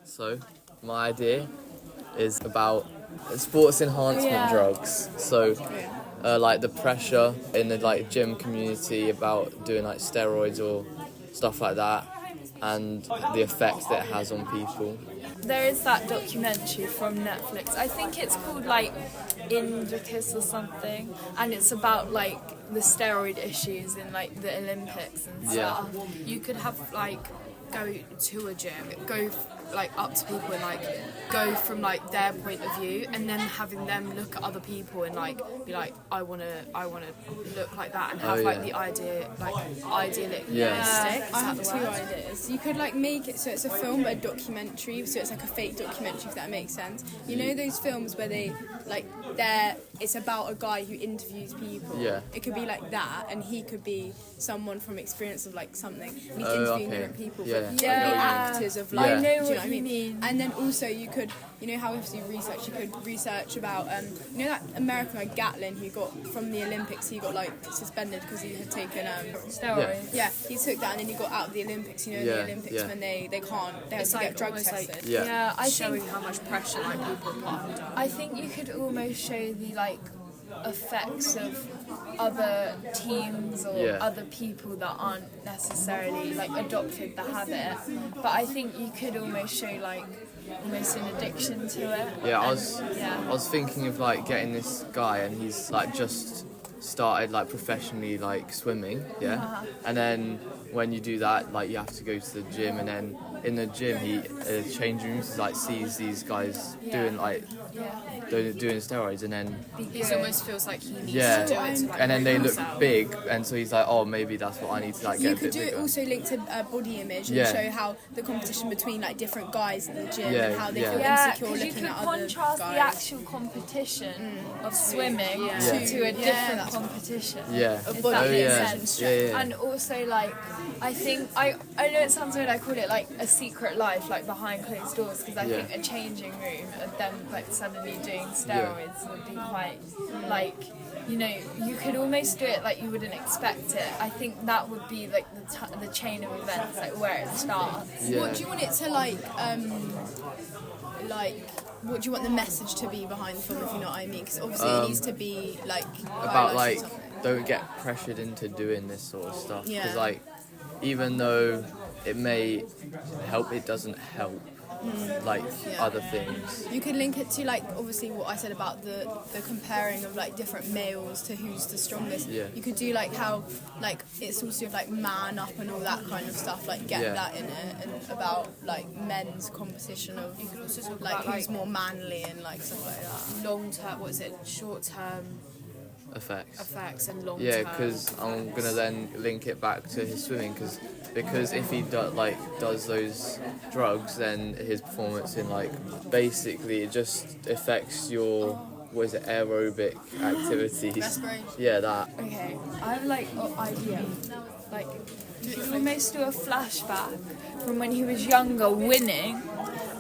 So, my idea is about sports enhancement drugs. So, like the pressure in the like gym community about doing like steroids or stuff like that, and the effects that it has on people. There is that documentary from Netflix. I think it's called like Indicus or something, and it's about like the steroid issues in like the Olympics and stuff. You could have like go to a gym, go like up to people and like go from like their point of view, and then having them look at other people and like be like, I wanna look like that, and have like the idea like idealistic. I have two ideas. You could like make it so it's a film but a documentary, so it's like a fake documentary, if that makes sense. You know those films where they like it's about a guy who interviews people. It could be like that, and he could be someone from experience of like something, and he's interviewing different people, but the actors of like, do you know what I mean? And then also you could, you know how obviously research, you could research about you know that American guy Gatlin who got from the Olympics, he got like suspended because he had taken steroids. He took that and then he got out of the Olympics. You know, the Olympics when they have to get drug tested. I showing think how much pressure like people put under. I think you could almost show the like effects of other teams or other people that aren't necessarily like adopted the habit, but I think you could almost show like almost an addiction to it. I was thinking of like getting this guy, and he's like just started like professionally like swimming, and then when you do that, like you have to go to the gym, and then in the gym he changing rooms like sees these guys doing like doing steroids, and then He almost feels like he needs to do it to, like, and then they look himself. big, and so he's like, oh, maybe that's what I need to like get You a could bit do bigger. it also linked to body image and show how the competition between like different guys in the gym and how they feel insecure because you looking could at other contrast guys. the actual comption of swimming to a different competition. If that makes sense. And also like I think I know it sounds weird, I call it like a secret life, like behind closed doors, because I think a changing room of them like suddenly doing steroids would be quite like, you know, you could almost do it like you wouldn't expect it. I think that would be like the chain of events, like where it starts. What do you want it to like what do you want the message to be behind the film, if you know what I mean? Because obviously it needs to be like about like don't get pressured into doing this sort of stuff, because like even though it may help, it doesn't help like other things. You could link it to like obviously what I said about the comparing of like different males to who's the strongest. You could do like how like it's also like man up and all that kind of stuff, like get that in it, and about like men's competition of You could also talk like about who's more manly and like stuff like that. long term, what is it? Short term effects and long term. because I'm gonna then link it back to his swimming, because if he does those drugs, then his performance in like basically it just affects your aerobic activities. Respiration. That. Okay, I have like an idea. Like you could almost do a flashback from when he was younger, winning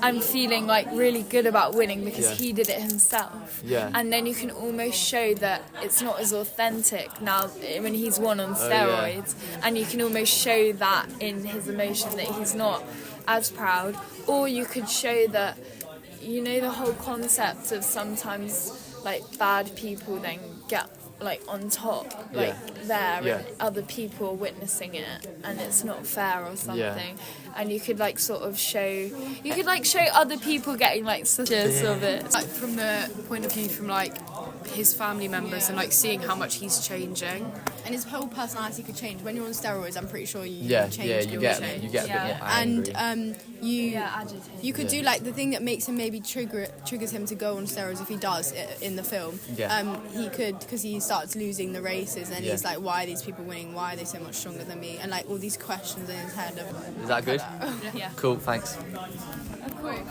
and feeling like really good about winning because he did it himself. And then you can almost show that it's not as authentic now when he's won on steroids, and you can almost show that in his emotion that he's not as proud. Or you could show that, you know, the whole concept of sometimes like bad people then get like on top, like and other people are witnessing it and it's not fair or something, and you could like sort of show other people getting like suspicious of it, Like from the point of view from like his family members and like seeing how much he's changing, and his whole personality could change when you're on steroids. I'm pretty sure you change. You get a bit more angry. And you agitated. you could do like the thing that makes him maybe triggers him to go on steroids if he does it in the film. He could, because he starts losing the races and he's like, why are these people winning? Why are they so much stronger than me? And like all these questions in his head of. Is that good? Yeah. Cool, thanks. Of course.